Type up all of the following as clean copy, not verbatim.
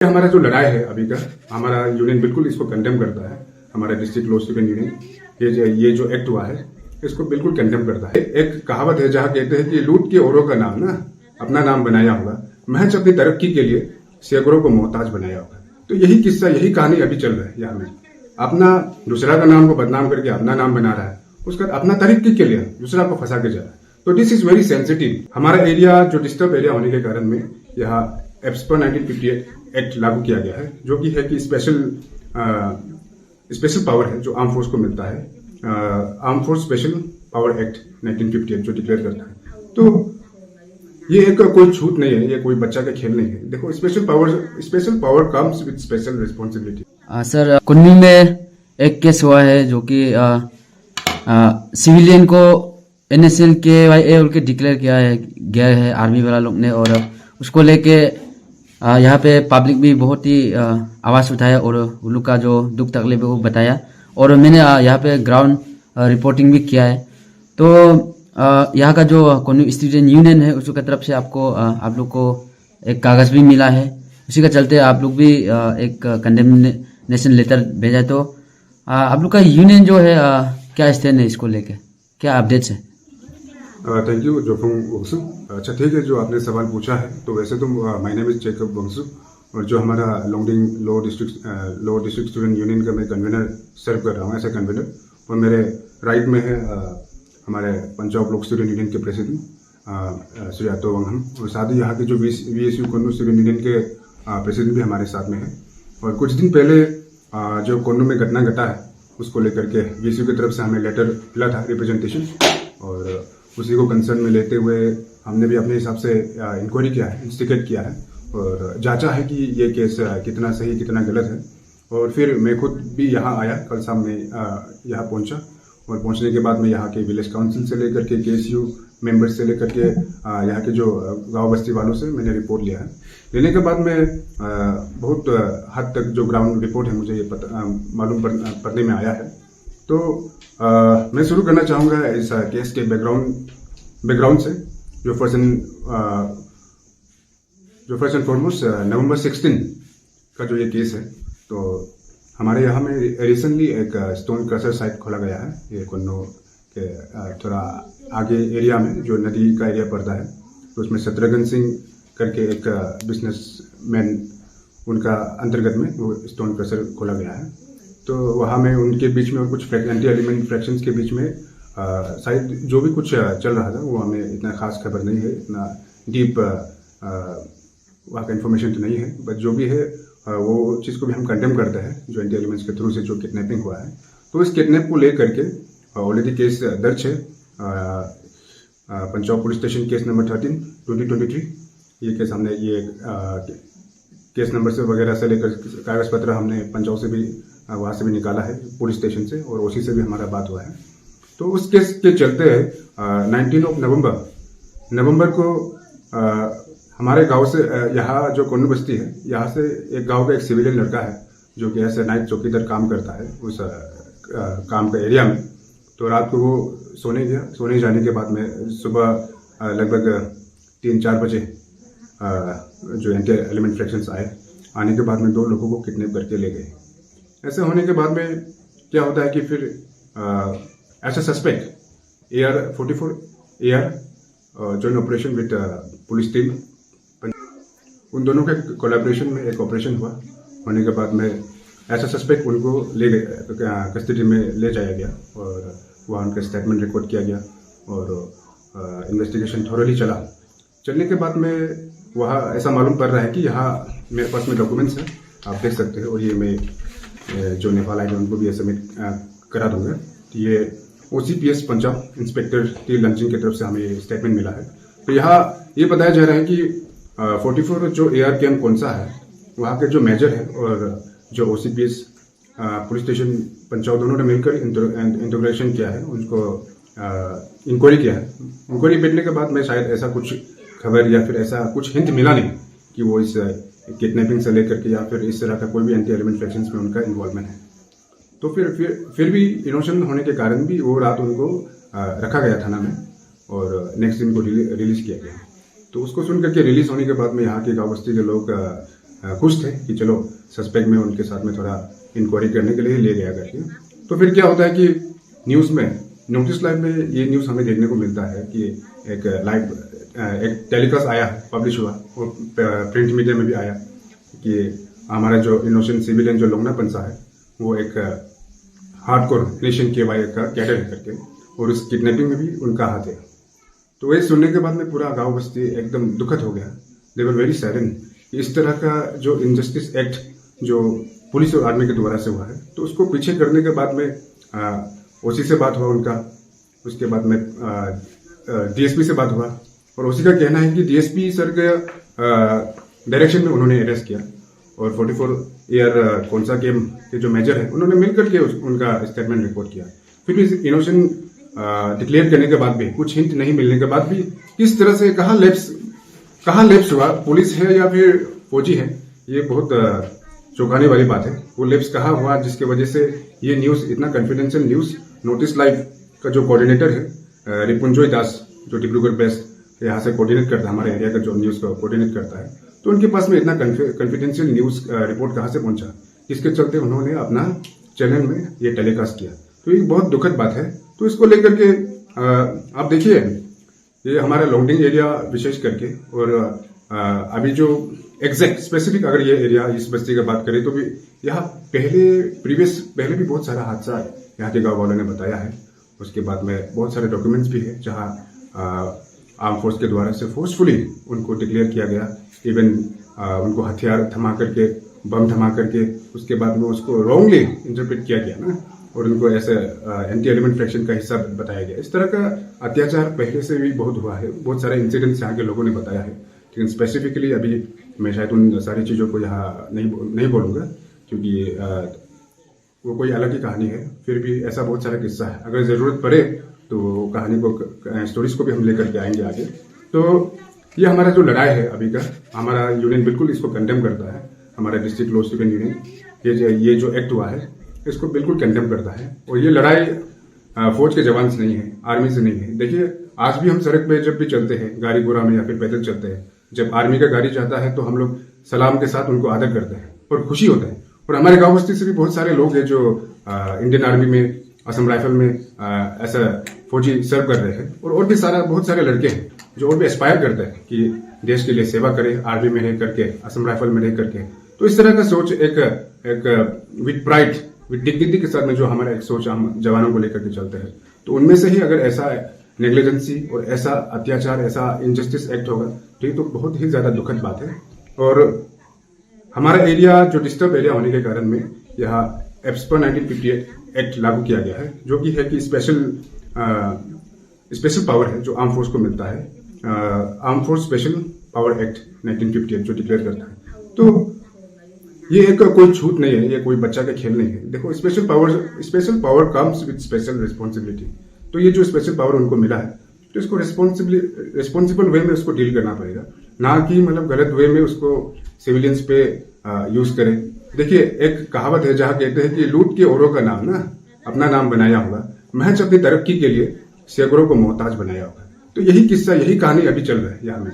हमारा जो लड़ाई है अभी का, हमारा यूनियन बिल्कुल इसको कंडेम करता है। हमारा डिस्ट्रिक्ट लॉ स्टूडेंट यूनियन ये जो एक्ट हुआ है इसको बिल्कुल कंडेम करता है। एक कहावत है जहाँ कहते हैं कि लूट के औरों का नाम ना अपना नाम बनाया होगा, महज अपनी तरक्की के लिए सैकड़ों को मोहताज बनाया होगा। तो यही किस्सा, यही कहानी अभी चल रहा है यहाँ में। अपना दूसरा का नाम को बदनाम करके अपना नाम बना रहा है, उसका अपना तरक्की के लिए दूसरा को फंसा के जा रहा है। तो दिस इज वेरी सेंसिटिव। हमारा एरिया जो डिस्टर्ब एरिया होने के कारण में यहाँ एप्सपा 1958 एक्ट लागू किया गया है, जो कि है कि स्पेशल पावर है जो आर्म फोर्स को मिलता है। Arm force special power act 1958 जो डिक्लेयर करता है। तो ये एक कोई छूट नहीं है, ये कोई बच्चा का खेल नहीं है। देखो, special power comes with special responsibility. Sir, Kunnu में एक केस हुआ है जो कि सिविलियन को NSL KYA के डिक्लेयर किया है गया है आर्मी वाला लोग ने, और उसको लेके यहाँ पे पब्लिक भी बहुत ही आवाज़ उठाया और उन लोग का जो दुख तकलीफ है वो बताया। और मैंने यहाँ पे ग्राउंड रिपोर्टिंग भी किया है। तो यहाँ का जो कुन्नू स्टूडेंट यूनियन है उसकी तरफ से आप लोग को एक कागज़ भी मिला है। उसी का चलते आप लोग भी एक कंडेमनेशन लेटर भेजा। तो आप लोग का यूनियन जो है क्या स्टैंड है इसको लेके, क्या अपडेट्स है? Thank you Jophang Wangsu. अच्छा, ठीक है, जो आपने सवाल पूछा है तो वैसे तो माय नेम इज जेकब वंगसु, और जो हमारा Longding law district student union का मैं कन्वीनर सर्व कर रहा हूँ, ऐसा कन्वीनर। और मेरे राइट में है हमारे पंजाब ब्लॉक स्टूडेंट यूनियन के प्रेसिडेंट श्री अतो वंगहम, और साथ ही यहाँ के जो VSU कुन्नू स्टूडेंट यूनियन के प्रेसिडेंट भी हमारे साथ में है। और कुछ दिन पहले जो कुन्नू में घटना घटा है उसको लेकर के VSU की तरफ से हमें लेटर मिला था रिप्रेजेंटेशन, और उसी को कंसर्न में लेते हुए हमने भी अपने हिसाब से इंक्वायरी किया है, इंस्टिगेट किया है और जांचा है कि ये केस कितना सही कितना गलत है। और फिर मैं खुद भी यहाँ आया, कल शाम में यहाँ पहुँचा, और पहुँचने के बाद में यहाँ के विलेज काउंसिल से लेकर के KSU मेंबर्स से लेकर के यहाँ के जो गांव बस्ती वालों से मैंने रिपोर्ट लिया है। लेने के बाद में बहुत हद तक जो ग्राउंड रिपोर्ट है मुझे ये मालूम पड़ने में आया है। तो मैं शुरू करना चाहूँगा इस केस के बैकग्राउंड से, जो फर्स्ट एंड फॉरमोस्ट नवंबर 16 का जो ये केस है। तो हमारे यहाँ में रिसेंटली एक स्टोन क्रशर साइट खोला गया है, ये कुन्नू के थोड़ा आगे एरिया में जो नदी का एरिया पड़ता है। तो उसमें शत्रुघ्न सिंह करके एक बिजनेसमैन, उनका अंतर्गत में वो स्टोन क्रशर खोला गया है। तो वहाँ में उनके बीच में और कुछ एंटी एलिमेंट फ्रैक्शंस के बीच में शायद जो भी कुछ चल रहा था वो हमें इतना खास खबर नहीं है, इतना डीप वहाँ का इन्फॉर्मेशन तो नहीं है। बट जो भी है वो चीज़ को भी हम कंडेम करते हैं, जो एंटी एलिमेंट्स के थ्रू से जो किडनैपिंग हुआ है। तो इस किडनैप को लेकर के ऑलरेडी केस दर्ज है Punjab police station, case number 13 2023। ये केस हमने ये केस नंबर से वगैरह से लेकर कागज पत्र हमने पंजाब से भी वहाँ से भी निकाला है, पुलिस स्टेशन से, और उसी से भी हमारा बात हुआ है। तो उस केस के चलते 19 नवंबर को हमारे गांव से यहाँ जो कुन्नू बस्ती है, यहाँ से एक गांव का एक सिविलियन लड़का है जो कि ऐसे नाइट चौकीदार काम करता है उस काम का एरिया में। तो रात को वो सोने गया, सोने जाने के बाद में सुबह लगभग 3-4 बजे जो एंटी एलिमेंट फ्रैक्शंस आने के बाद में 2 लोगों को किडनैप करके ले गए। ऐसे होने के बाद में क्या होता है कि फिर ऐसा suspect AR-44 joint operation with police team, उन दोनों के कोलैबोरेशन में एक ऑपरेशन हुआ। होने के बाद में ऐसा सस्पेक्ट उनको ले गए, कस्टडी में ले जाया गया, और वहाँ उनका स्टेटमेंट रिकॉर्ड किया गया, और इन्वेस्टिगेशन थोरली चलने के बाद में वहाँ ऐसा मालूम पड़ रहा है कि यहाँ मेरे पास में डॉक्यूमेंट्स हैं, आप देख सकते हैं, और ये मैं जो नेपाल आएंगे उनको भी ये सबमिट करा दूंगा। ये OCPS Punjab inspector T launching की तरफ से हमें ये स्टेटमेंट मिला है। तो यहाँ ये बताया जा रहा है कि 44 जो AR कैम्प कौन सा है, वहाँ के जो मेजर है और जो OCPS पुलिस स्टेशन पंजाब दोनों ने मिलकर इंटोग्रेशन किया है, उनको इंक्वायरी किया है। इंक्वायरी बैठने के बाद में शायद ऐसा कुछ खबर या फिर ऐसा कुछ हिंट मिला नहीं कि वो इस किडनैपिंग से लेकर के या फिर इस तरह का कोई भी एंटी एलिमेंट फ्रैक्शंस में उनका इन्वॉल्वमेंट है। तो फिर भी इनोसेंट होने के कारण भी वो रात उनको रखा गया थाना में, और नेक्स्ट दिन को रिलीज किया गया। तो उसको सुन करके रिलीज होने के बाद में यहाँ के गाँव बस्ती के लोग खुश थे कि चलो सस्पेक्ट में उनके साथ में थोड़ा इंक्वायरी करने के लिए ले गया करके। तो फिर क्या होता है कि न्यूज़ में नोटिस लाइव में ये न्यूज़ हमें देखने को मिलता है कि एक लाइव एक टेलीकास्ट आया, पब्लिश हुआ और प्रिंट मीडिया में भी आया कि हमारा जो इनोसेंट सिविलियन जो लोंगना पंसा है वो एक हार्डकोर नेशन के वाई का कैडर है करके, और उस किडनैपिंग में भी उनका हाथ है। तो ये सुनने के बाद में पूरा गांव बस्ती एकदम दुखद हो गया। दे वर वेरी सैडन। इस तरह का जो इनजस्टिस एक्ट जो पुलिस और आर्मी के द्वारा से हुआ है, तो उसको पीछे करने के बाद में ओसी से बात हुआ उनका, उसके बाद में डीएसपी से बात हुआ, और ओसी का कहना है कि डीएसपी सर के डायरेक्शन में उन्होंने अरेस्ट किया और 44 ईयर कौनसा गेम के जो मेजर है उन्होंने मिलकर के उनका स्टेटमेंट रिपोर्ट किया। फिर भी इनोसेंट डिक्लेयर करने के बाद भी, कुछ हिंट नहीं मिलने के बाद भी, किस तरह से कहाँ लेप्स हुआ, पुलिस है या फिर फौजी है, ये बहुत चौंकाने वाली बात है। वो लेप्स कहाँ हुआ जिसके वजह से ये न्यूज इतना कॉन्फिडेंशियल न्यूज नोटिस लाइव का जो कोऑर्डिनेटर है रिपुंजोय दास, जो डिब्रूगढ़ बेस्ड यहाँ से कोऑर्डिनेट करता है, हमारे एरिया का जो न्यूज को कोऑर्डिनेट करता है, तो उनके पास में इतना कॉन्फिडेंशियल न्यूज रिपोर्ट कहाँ से पहुंचा, इसके चलते उन्होंने अपना चैनल में ये टेलीकास्ट किया। तो ये बहुत दुखद बात है। तो इसको लेकर के आप देखिए, ये हमारा लॉन्गडिंग एरिया विशेष करके, और अभी जो एग्जैक्ट स्पेसिफिक अगर ये एरिया इस बस्ती की बात करें तो भी यहाँ पहले भी बहुत सारा हादसा यहाँ के गाँव वालों ने बताया है। उसके बाद में बहुत सारे डॉक्यूमेंट्स भी है जहाँ आर्म फोर्स के द्वारा से फोर्सफुली उनको डिक्लेयर किया गया, इवन उनको हथियार थमा करके, बम थमा करके, उसके बाद में उसको रॉन्गली इंटरप्रेट किया गया ना, और उनको ऐसे एंटी एलिमेंट फ्रैक्शन का हिस्सा बताया गया। इस तरह का अत्याचार पहले से भी बहुत हुआ है, बहुत सारे इंसिडेंट्स यहाँ के लोगों ने बताया है, लेकिन स्पेसिफिकली अभी मैं शायद उन सारी चीज़ों को यहाँ नहीं बोलूँगा क्योंकि वो कोई अलग ही कहानी है। फिर भी ऐसा बहुत सारा किस्सा है, अगर ज़रूरत पड़े तो कहानी को, स्टोरीज को भी हम लेकर के आएंगे आगे। तो ये हमारा जो लड़ाई है अभी का, हमारा यूनियन बिल्कुल इसको कंडेम करता है। हमारा डिस्ट्रिक्ट लॉ स्टूडेंट यूनियन ये जो एक्ट हुआ है इसको बिल्कुल कंडेम करता है, और ये लड़ाई फौज के जवान से नहीं है, आर्मी से नहीं है। देखिए आज भी हम सड़क पे जब भी चलते हैं, गाड़ी घोड़ा में या फिर पैदल चलते हैं, जब आर्मी का गाड़ी जाता है तो हम लोग सलाम के साथ उनको आदर करते हैं और खुशी होता है। और हमारे गांव बस्ती से भी बहुत सारे लोग हैं जो इंडियन आर्मी में, असम राइफल में ऐसा फौजी सर्व कर रहे हैं, और भी बहुत सारे लड़के हैं जो और भी एस्पायर करते हैं कि देश के लिए सेवा करें, आर्मी में रह करके, असम राइफल में रह करके। तो इस तरह का सोच एक विद प्राइड, विद डिग्निटी के साथ में जो हमारा एक सोच हम जवानों को लेकर के चलते हैं, तो उनमें से ही अगर ऐसा नेग्लिजेंसी और ऐसा अत्याचार, ऐसा इनजस्टिस एक्ट होगा तो ये तो बहुत ही ज्यादा दुखद बात है। और हमारा एरिया जो डिस्टर्ब एरिया होने के कारण में यहाँ एप्सपा 1958 एक्ट लागू किया गया है, जो कि है कि स्पेशल पावर है जो आर्म फोर्स को मिलता है, arm force special power act 1958 जो डिक्लेयर करता है। तो ये एक कोई छूट नहीं है, ये कोई बच्चा का खेल नहीं है। देखो special power comes with special responsibility. तो ये जो स्पेशल पावर उनको मिला है तो इसको रिस्पॉन्सिबल वे में उसको डील करना पड़ेगा, ना कि मतलब गलत वे में उसको सिविलियंस पे यूज करें। देखिए एक कहावत है जहाँ कहते हैं कि लूट के औरों का नाम ना अपना नाम बनाया होगा, महज अपनी तरक्की के लिए सैकड़ों को मोहताज बनाया होगा। तो यही किस्सा, यही कहानी अभी चल रहा है यहाँ में।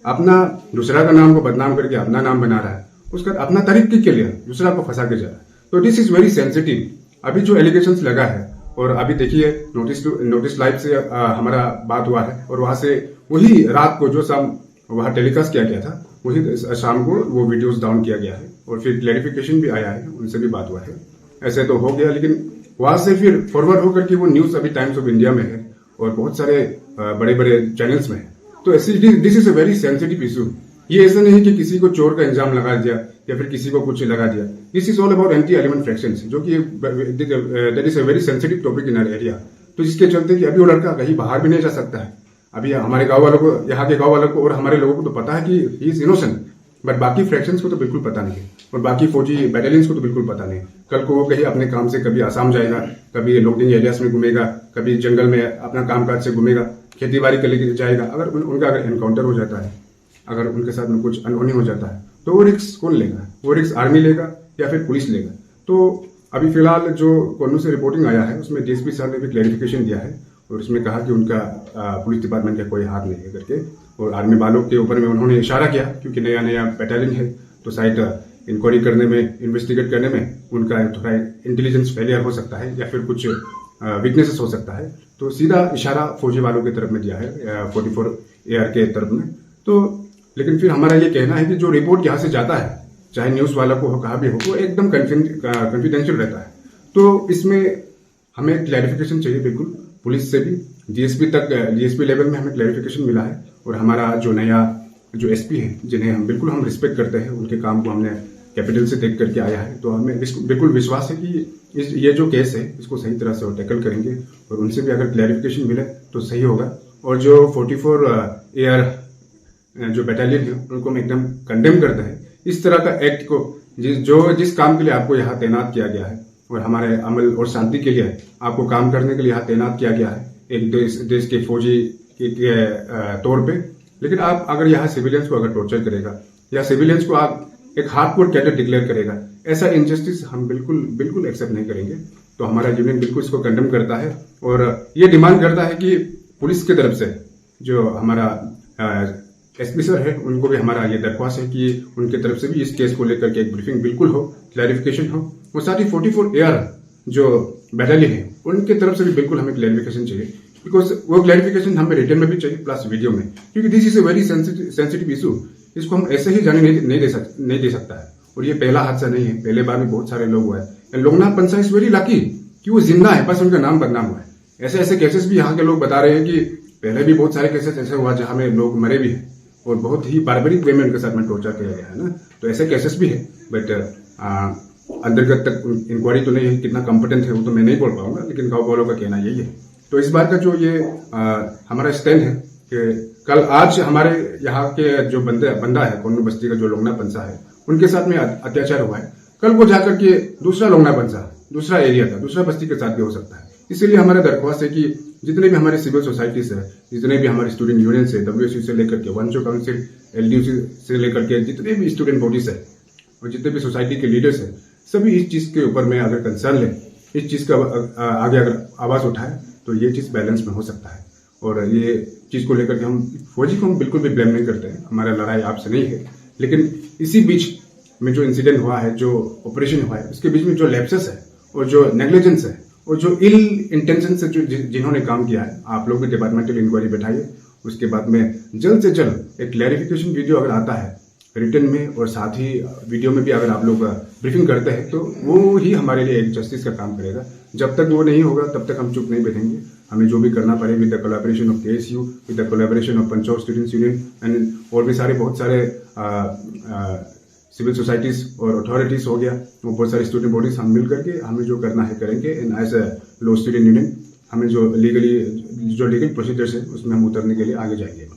अपना दूसरा का नाम को बदनाम करके अपना नाम बना रहा है, उसका अपना तरक्की के लिए दूसरा को फंसा के जा रहा है। तो दिस इज वेरी सेंसिटिव। अभी जो एलिगेशंस लगा है, और अभी देखिए नोटिस लाइव से हमारा बात हुआ है, और वहां से वही रात को जो शाम वहां टेलीकास्ट किया गया था, वही शाम को वो वीडियोस डाउन किया गया है, और फिर क्लैरिफिकेशन भी आया है, उनसे भी बात हुआ है। ऐसे तो हो गया, लेकिन वहां से फिर फॉरवर्ड होकर के वो न्यूज अभी टाइम्स ऑफ इंडिया में है और बहुत सारे बड़े बड़े चैनल्स में है। तो ऐसी this is a very sensitive issue. ये ऐसा नहीं है कि किसी को चोर का इंजाम लगा दिया या फिर किसी को कुछ लगा दिया। This is all about anti element fractions, जो कि that is a very sensitive topic in our area. तो जिसके चलते कि अभी वो लड़का कहीं बाहर भी नहीं जा सकता है। अभी हमारे गांव वालों को, यहाँ के गांव वालों को और हमारे लोगों को तो पता है कि ही इज इनोसेंट, बट बाकी फ्रैक्शंस को तो बिल्कुल पता नहीं है, और बाकी फौजी बैटालियंस को तो बिल्कुल पता नहीं। कल को वो कहीं अपने काम से कभी आसाम जाएगा, कभी लॉकडाउन एरियाज में घूमेगा, कभी जंगल में अपना कामकाज से घूमेगा, खेती बाड़ी के लिए जाएगा। अगर उनका एनकाउंटर हो जाता है, अगर उनके साथ में कुछ अनहोनी हो जाता है, तो वो रिस्क कौन लेगा? वो रिस्क आर्मी लेगा या फिर पुलिस लेगा? तो अभी फिलहाल जो कोन्नू से रिपोर्टिंग आया है उसमें डीएसपी साहब ने भी क्लैरिफिकेशन दिया है, और उसमें कहा कि उनका पुलिस डिपार्टमेंट का कोई हाथ नहीं है करके, और आर्मी वालों के ऊपर में उन्होंने इशारा किया क्योंकि नया नया बैटालियन है, तो शायद इंक्वायरी करने में, इन्वेस्टिगेट करने में उनका थोड़ा इंटेलिजेंस फेलियर हो सकता है या फिर कुछ वीकनेसेस हो सकता है। तो सीधा इशारा फौजी वालों की तरफ में दिया है 44 AR के तरफ में। तो लेकिन फिर हमारा ये कहना है कि जो रिपोर्ट यहाँ से जाता है, चाहे न्यूज वाला को हो, कहाँ भी हो, वो एकदम कॉन्फिडेंशियल रहता है। तो इसमें हमें क्लैरिफिकेशन चाहिए बिल्कुल पुलिस से भी, डीएसपी लेवल में हमें क्लैरिफिकेशन मिला है। और हमारा जो नया एसपी है, जिन्हें हम बिल्कुल रिस्पेक्ट करते हैं, उनके काम को हमने कैपिटल से देख करके आया है, तो हमें बिल्कुल विश्वास है कि ये जो केस है इसको सही तरह से वो टैकल करेंगे और उनसे भी अगर क्लैरिफिकेशन मिले तो सही होगा। और जो 44 AR जो बटालियन है उनको हम एकदम कंडेम करते हैं इस तरह का एक्ट को, जिस काम के लिए आपको यहाँ तैनात किया गया है और हमारे अमल और शांति के लिए आपको काम करने के लिए यहाँ तैनात किया गया है एक देश के फौजी के तौर पे। लेकिन आप अगर यहाँ सिविलियंस को अगर टॉर्चर करेगा या सिविलियंस को आप एक हार्डकोर कैडेट डिक्लेयर करेगा, ऐसा इनजस्टिस हम बिल्कुल एक्सेप्ट नहीं करेंगे। तो हमारा यूनियन बिल्कुल इसको कंडेम करता है और ये डिमांड करता है कि पुलिस की तरफ से जो हमारा एसपी सर है, उनको भी हमारा ये दरख्वास्त है कि उनकी तरफ से भी इस केस को लेकर के एक ब्रीफिंग बिल्कुल हो, क्लैरिफिकेशन हो। और साथ ही 44 AR जो बटालियन है उनकी तरफ से भी बिल्कुल हमें क्लैरिफिकेशन चाहिए, बिकॉज वो क्लैरिफिकेशन हमें रिटर्न में भी चाहिए प्लस वीडियो में, क्योंकि this is a very sensitive issue. इसको हम ऐसे ही जाने नहीं दे सकता है। और ये पहला हादसा नहीं है, पहले बार भी बहुत सारे लोग हुआ है। लोगना पंसा इज वेरी लकी कि वो जिंदा है, बस उनका नाम बदनाम हुआ है। ऐसे केसेस भी यहाँ के लोग बता रहे हैं कि पहले भी बहुत सारे केसेस ऐसे हुआ जहां में लोग मरे भी हैं और बहुत ही बार्बरिक वे में उनके साथ में टॉर्चर किया गया है ना। तो ऐसे केसेस भी है, बट अंतर्गत तक इंक्वायरी तो नहीं है, कितना कॉम्पिटेंट है वो तो मैं नहीं बोल पाऊंगा, लेकिन गाँव वालों का कहना यही है। तो इस बार का जो ये हमारा स्टैंड है कि आज हमारे यहाँ के जो बंदा है कोन्नू बस्ती का जो लोगना पंसा है, उनके साथ में अत्याचार हुआ है, कल को जाकर के दूसरा लोगना पंसा, दूसरा एरिया का, दूसरा बस्ती के साथ भी हो सकता है। इसीलिए हमारा दरख्वास्त है कि जितने भी हमारे सिविल सोसाइटीज है, जितने भी हमारे स्टूडेंट यूनियन है, WSU से लेकर के वंशो काउंसिल, LDU से लेकर के जितने भी स्टूडेंट बॉडीज है और जितने भी सोसाइटी के लीडर्स है, सभी इस चीज के ऊपर में अगर कंसर्न ले, इस चीज का आगे अगर आवाज उठाए तो ये चीज बैलेंस में हो सकता है। और ये चीज को लेकर के हम फौजी को हम बिल्कुल भी ब्लेम नहीं करते हैं, हमारा लड़ाई आपसे नहीं है। लेकिन इसी बीच में जो इंसिडेंट हुआ है, जो ऑपरेशन हुआ है, उसके बीच में जो लैप्सेस है और जो नेग्लिजेंस है और जो इल इंटेंशन से जिन्होंने काम किया है, आप लोग भी डिपार्टमेंटल इंक्वायरी बैठाइए। उसके बाद में जल्द से जल्द एक क्लैरिफिकेशन वीडियो अगर आता है रिटर्न में और साथ ही वीडियो में भी अगर आप लोग ब्रीफिंग करते हैं, तो वो ही हमारे लिए एक जस्टिस का काम करेगा। जब तक वो नहीं होगा तब तक हम चुप नहीं बैठेंगे। हमें जो भी करना पड़े with the collaboration of KSU, with the collaboration of panchayat students union and और भी बहुत सारे सिविल सोसाइटीज और अथॉरिटीज हो गया, वो बहुत सारे स्टूडेंट बॉडीज, हम मिल करके हमें जो करना है करेंगे। And as a low student union हमें जो लीगल प्रोसीजर्स है उसमें हम उतरने के लिए आगे जाएंगे।